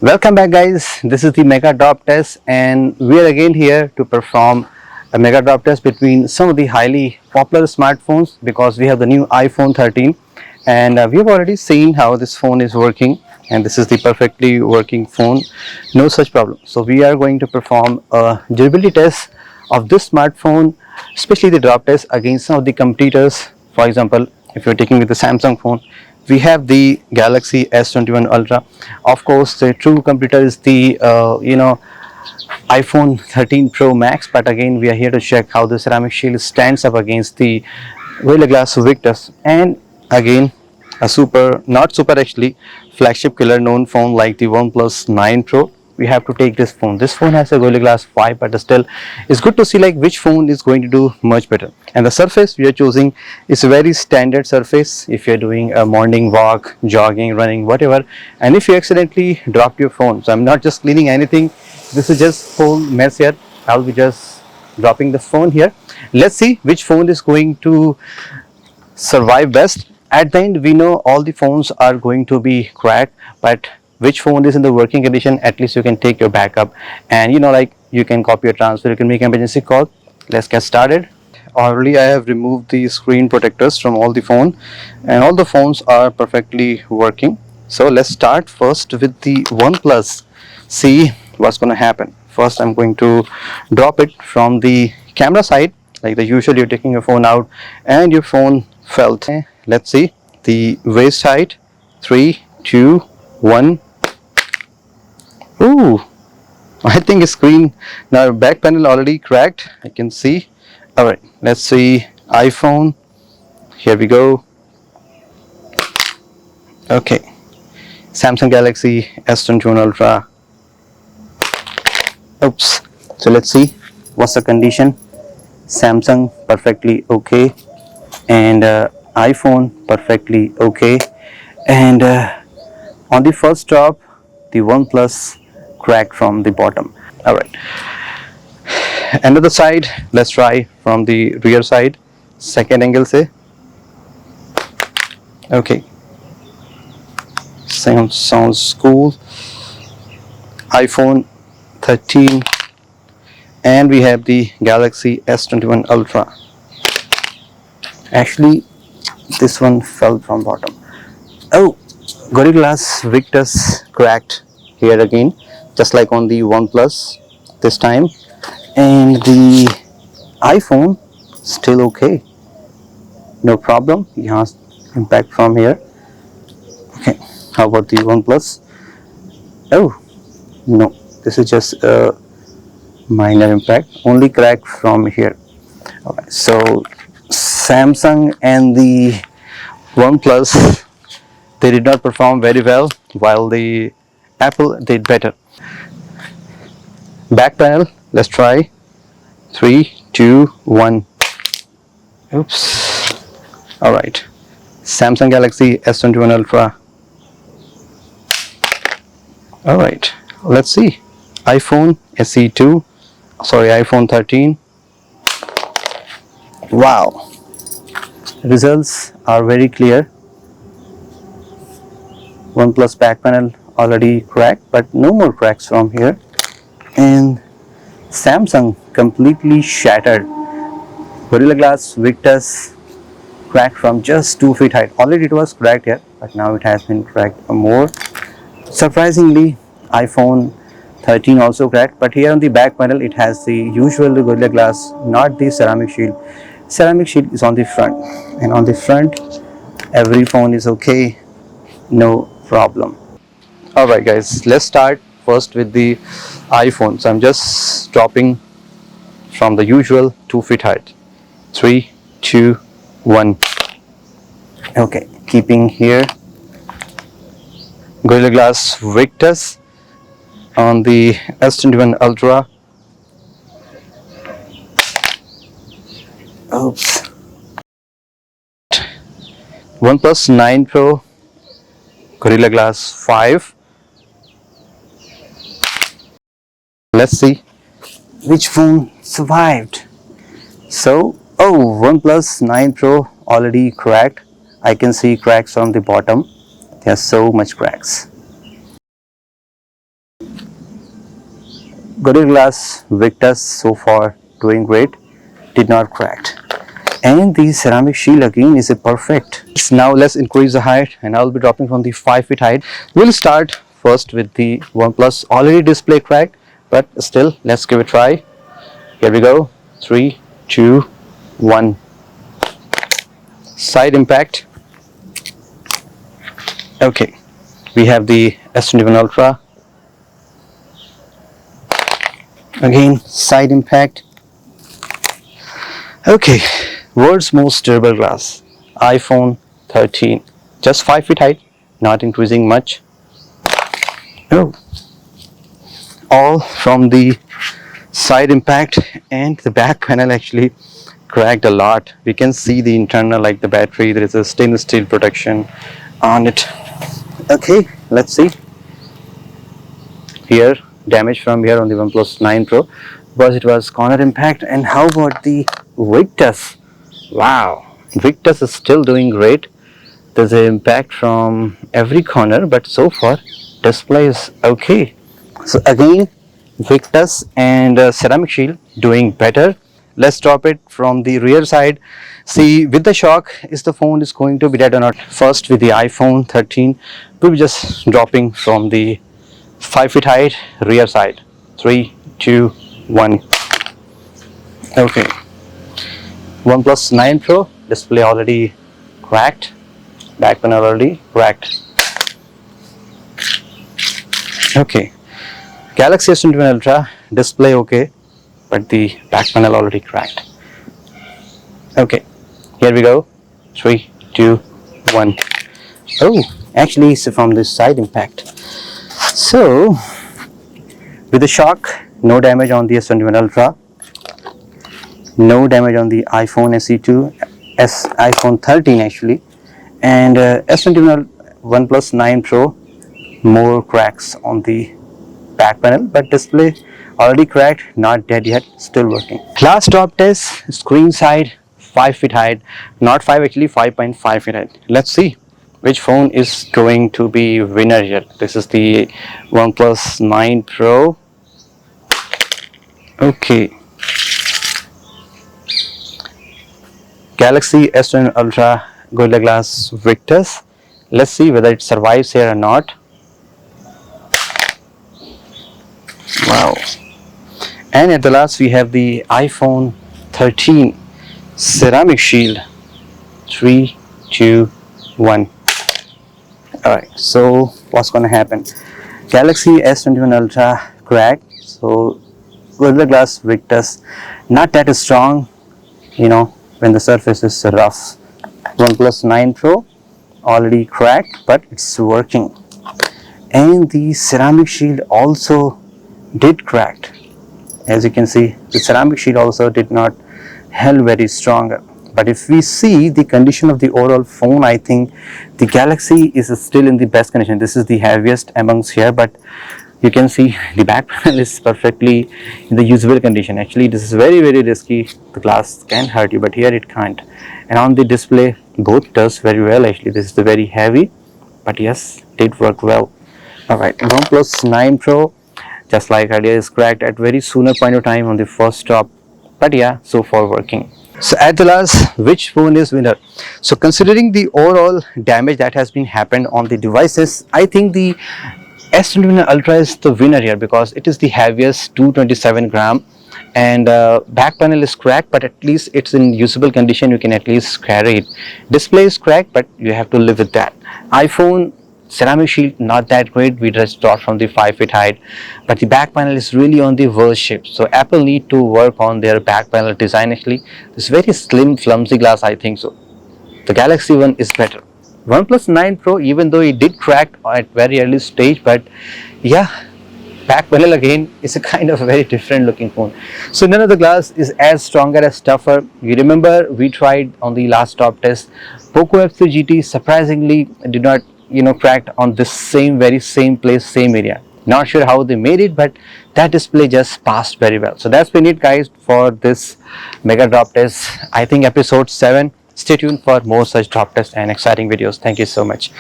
Welcome back guys, this is the Mega Drop Test and we are again here to perform a Mega Drop Test between some of the highly popular smartphones because we have the new iPhone 13 and we have already seen how this phone is working and this is the perfectly working phone, no such problem. So we are going to perform a durability test of this smartphone, especially the drop test against some of the competitors. For example, if you're taking with the Samsung phone, we have the Galaxy S21 Ultra. Of course, the true competitor is the iPhone 13 Pro Max. But again, we are here to check how the Ceramic Shield stands up against the Gorilla Glass Victus, and again a not super actually, flagship killer known phone like the OnePlus 9 Pro. We have to take this phone. This phone has a Gorilla Glass 5, but still it's good to see like which phone is going to do much better. And the surface we are choosing is a very standard surface if you're doing a morning walk, jogging, running, whatever. And if you accidentally dropped your phone, so I'm not just cleaning anything, this is just whole mess here. I'll be just dropping the phone here. Let's see which phone is going to survive best. At the end, we know all the phones are going to be cracked, but which phone is in the working condition, at least you can take your backup and like you can copy or transfer, you can make emergency call. Let's get started. Already I have removed the screen protectors from all the phone and all the phones are perfectly working. So let's start first with the OnePlus. See what's going to happen. First I'm going to drop it from the camera side, like the usual. You're taking your phone out and your phone felt. Let's see the waist height. 3, 2, 1. Ooh, I think screen now back panel already cracked, I can see. All right, let's see iPhone. Here we go. Okay, Samsung Galaxy S21 Ultra. Oops. So let's see what's the condition. Samsung perfectly okay, and iPhone perfectly okay, and on the first drop the OnePlus cracked from the bottom. All right, another side, let's try from the rear side, second angle say. Okay, sounds cool. iPhone 13, and we have the Galaxy S21 Ultra. Actually this one fell from bottom. Oh, Gorilla Glass Victus cracked here again, just like on the OnePlus this time, and the iPhone still okay, no problem. Yeah, impact from here. Okay, how about the OnePlus? Oh no, this is just a minor impact, only crack from here. Alright, so Samsung and the OnePlus, they did not perform very well, while the Apple did better. Back panel, let's try. 3, 2, 1. Oops. All right, Samsung Galaxy S21 Ultra. All right, let's see iPhone SE2, sorry, iPhone 13. Wow, results are very clear. OnePlus back panel already cracked, but no more cracks from here, and Samsung completely shattered. Gorilla Glass Victus cracked from just 2 feet height. Already it was cracked here, but now it has been cracked more. Surprisingly, iPhone 13 also cracked, but here on the back panel it has the usual Gorilla Glass, not the Ceramic Shield. Ceramic Shield is on the front, and on the front every phone is okay, no problem. Alright guys, let's start first with the iPhone. So I'm just dropping from the usual 2 feet height. 3, 2, 1. Okay, keeping here Gorilla Glass Victus on the S21 Ultra. Oops. OnePlus 9 Pro, Gorilla Glass 5. Let's see which phone survived. So, oh, OnePlus 9 Pro already cracked. I can see cracks on the bottom. There's so much cracks. Gorilla Glass Victus so far doing great, did not crack. And the ceramic shield again is a perfect. So now let's increase the height, and I will be dropping from the 5 feet height. We'll start first with the OnePlus. Already display cracked, but still let's give it a try. Here we go. 3, 2, 1. Side impact. Okay, we have the S21 Ultra. Again, side impact. Okay, world's most durable glass, iPhone 13. Just 5 feet height, not increasing much. Oh, all from the side impact, and the back panel actually cracked a lot. We can see the internal, like the battery, there is a stainless steel protection on it. Okay, let's see. Here, damage from here on the OnePlus 9 Pro because it was corner impact. And how about the Victus? Wow, Victus is still doing great. There's an impact from every corner, but so far display is okay. So again, Victus and ceramic shield doing better. Let's drop it from the rear side. See, with the shock, is the phone is going to be dead or not. First with the iPhone 13, we'll be just dropping from the 5 feet height, rear side. 3, 2, 1. Okay. OnePlus 9 Pro, display already cracked. Back panel already cracked. Okay. Galaxy S21 Ultra, display okay, but the back panel already cracked. Okay, here we go. 3, 2, 1. Oh, actually it's from this side impact. So, with the shock, no damage on the S21 Ultra, no damage on the iPhone SE2, iPhone 13 actually, and S21 OnePlus 9 Pro, more cracks on the back panel, but display already cracked, not dead yet, still working. Last top test, screen side, 5 feet height, not 5 actually, 5.5 feet height. Let's see which phone is going to be winner here. This is the OnePlus 9 Pro. Okay. Galaxy S21 Ultra Gorilla Glass Victus. Let's see whether it survives here or not. Wow. And at the last we have the iPhone 13 ceramic shield. 3, 2, 1. Alright, so what's going to happen? Galaxy S21 Ultra cracked, so Gorilla Glass Victus not that strong, you know, when the surface is rough. OnePlus 9 Pro already cracked, but it's working. And the ceramic shield also did cracked. As you can see, the ceramic shield also did not held very strong. But if we see the condition of the overall phone, I think the Galaxy is still in the best condition. This is the heaviest amongst here, but you can see the back panel is perfectly in the usable condition. Actually, this is very risky. The glass can hurt you, but here it can't. And on the display, both does very well. Actually, this is the very heavy, but yes, did work well. Alright, OnePlus 9 Pro, just like earlier, is cracked at very sooner point of time on the first stop, but yeah, so far working. So at the last, which phone is winner? So considering the overall damage that has been happened on the devices, I think the S21 Ultra is the winner here because it is the heaviest, 227 gram, and back panel is cracked, but at least it's in usable condition. You can at least carry it. Display is cracked, but you have to live with that. iPhone ceramic shield not that great. We just dropped from the 5 feet height, but the back panel is really on the worst shape. So Apple need to work on their back panel design. Actually, this very slim, flimsy glass, I think so. The Galaxy one is better. OnePlus 9 Pro, even though it did crack at very early stage, but yeah, back panel again is a kind of a very different looking phone. So none of the glass is as stronger as tougher. You remember we tried on the last top test, Poco F3 GT surprisingly did not, you know, cracked on this very same place, same area. Not sure how they made it, but that display just passed very well. So that's been it, guys, for this mega drop test. I think episode 7. Stay tuned for more such drop tests and exciting videos. Thank you so much.